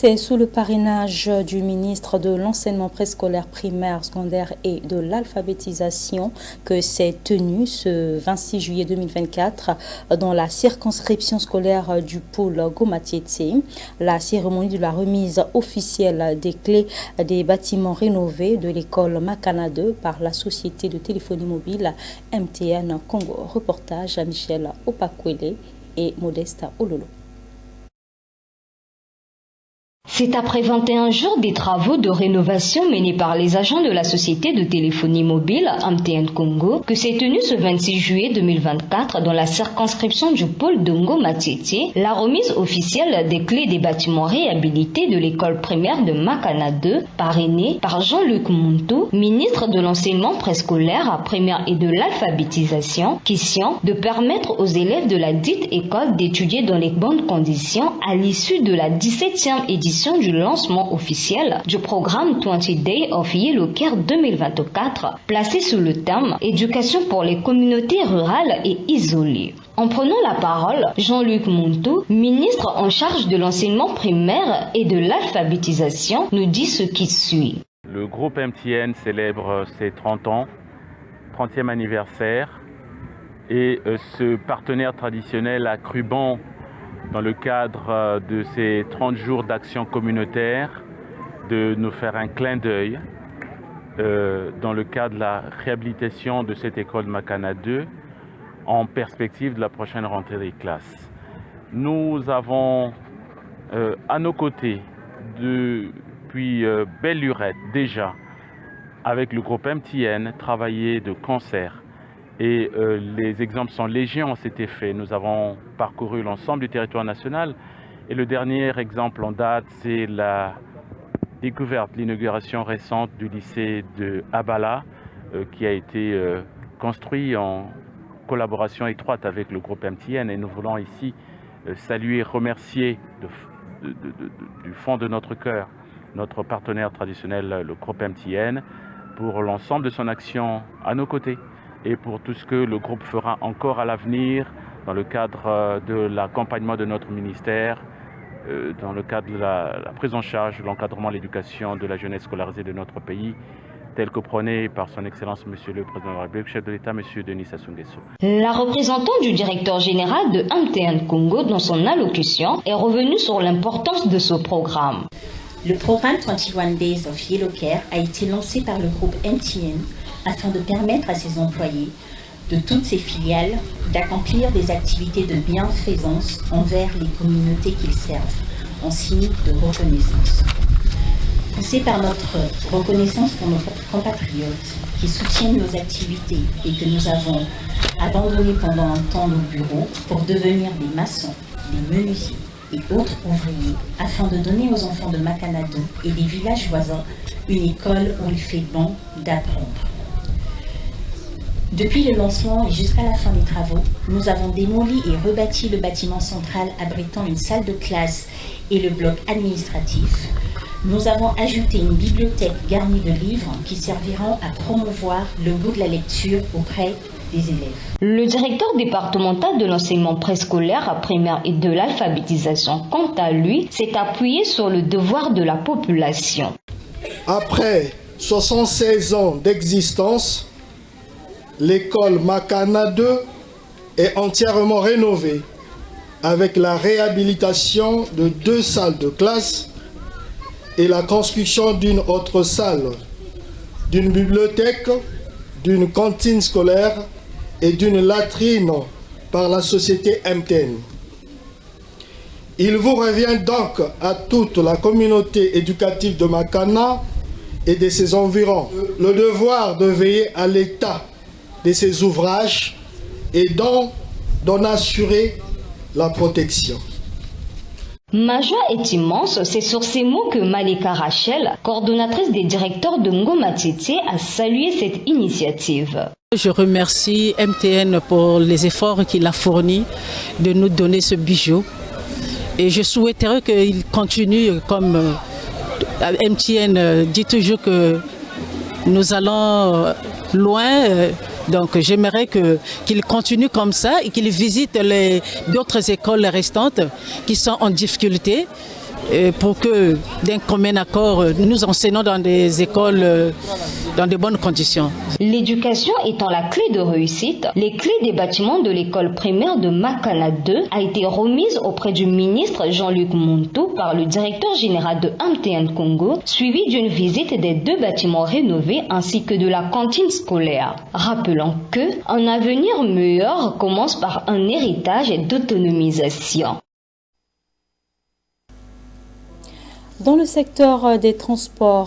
C'est sous le parrainage du ministre de l'enseignement préscolaire primaire, secondaire et de l'alphabétisation que s'est tenu ce 26 juillet 2024 dans la circonscription scolaire du pôle Ngoma-Tietie. La cérémonie de la remise officielle des clés des bâtiments rénovés de l'école Makana 2 par la société de téléphonie mobile MTN Congo. Reportage à Michel Opakwele et Modesta Ololo. C'est après 21 jours des travaux de rénovation menés par les agents de la société de téléphonie mobile MTN Congo que s'est tenue ce 26 juillet 2024 dans la circonscription du pôle de Ngoma-Tietie la remise officielle des clés des bâtiments réhabilités de l'école primaire de Makana 2, parrainée par Jean-Luc Montou, ministre de l'enseignement préscolaire, primaire et de l'alphabétisation, question de permettre aux élèves de la dite école d'étudier dans les bonnes conditions à l'issue de la 17e édition du lancement officiel du programme 20 Days of Yellow Care 2024, placé sous le thème « Éducation pour les communautés rurales et isolées ». En prenant la parole, Jean-Luc Montou, ministre en charge de l'enseignement primaire et de l'alphabétisation, nous dit ce qui suit. Le groupe MTN célèbre ses 30 ans, 30e anniversaire, et ce partenaire traditionnel a cru bon, dans le cadre de ces 30 jours d'action communautaire, de nous faire un clin d'œil dans le cadre de la réhabilitation de cette école Makana 2 en perspective de la prochaine rentrée des classes. Nous avons à nos côtés depuis belle lurette déjà avec le groupe MTN travaillé de concert. Et les exemples sont légion en cet effet. Nous avons parcouru l'ensemble du territoire national. Et le dernier exemple en date, c'est la découverte, l'inauguration récente du lycée de Abala, qui a été construit en collaboration étroite avec le groupe MTN. Et nous voulons ici saluer et remercier du fond de notre cœur notre partenaire traditionnel, le groupe MTN, pour l'ensemble de son action à nos côtés, et pour tout ce que le groupe fera encore à l'avenir dans le cadre de l'accompagnement de notre ministère, dans le cadre de la prise en charge de l'encadrement de l'éducation de la jeunesse scolarisée de notre pays, tel que prôné par son Excellence Monsieur le Président de la République, chef de l'État, Monsieur Denis Sassou Nguesso. La représentante du directeur général de MTN Congo, dans son allocution, est revenue sur l'importance de ce programme. Le programme 21 Days of Yellow Care a été lancé par le groupe MTN afin de permettre à ses employés de toutes ses filiales d'accomplir des activités de bienfaisance envers les communautés qu'ils servent, en signe de reconnaissance. Poussé par notre reconnaissance pour nos compatriotes qui soutiennent nos activités et que nous avons abandonnés pendant un temps nos bureaux pour devenir des maçons, des menuisiers et autres ouvriers, afin de donner aux enfants de Makana 2 et des villages voisins une école où il fait bon d'apprendre. Depuis le lancement et jusqu'à la fin des travaux, nous avons démoli et rebâti le bâtiment central abritant une salle de classe et le bloc administratif. Nous avons ajouté une bibliothèque garnie de livres qui serviront à promouvoir le goût de la lecture auprès des élèves. Le directeur départemental de l'enseignement préscolaire, primaire et de l'alphabétisation, quant à lui, s'est appuyé sur le devoir de la population. Après 76 ans d'existence, l'école Makana 2 est entièrement rénovée avec la réhabilitation de 2 salles de classe et la construction d'une autre salle, d'une bibliothèque, d'une cantine scolaire et d'une latrine par la société MTN. Il vous revient donc à toute la communauté éducative de Makana et de ses environs le devoir de veiller à l'état de ces ouvrages et d'en assurer la protection. Ma joie est immense, c'est sur ces mots que Malika Rachel, coordonnatrice des directeurs de Ngoma-Tietie, a salué cette initiative. Je remercie MTN pour les efforts qu'il a fournis de nous donner ce bijou. Et je souhaiterais qu'il continue comme MTN dit toujours que nous allons loin. Donc j'aimerais qu'il continue comme ça et qu'il visite d'autres écoles restantes qui sont en difficulté. pour que, d'un commun accord, nous enseignons dans des écoles dans de bonnes conditions. L'éducation étant la clé de réussite, les clés des bâtiments de l'école primaire de Makana 2 a été remise auprès du ministre Jean-Luc Montou par le directeur général de MTN Congo, suivi d'une visite des 2 bâtiments rénovés ainsi que de la cantine scolaire. Rappelons que un avenir meilleur commence par un héritage d'autonomisation. Dans le secteur des transports,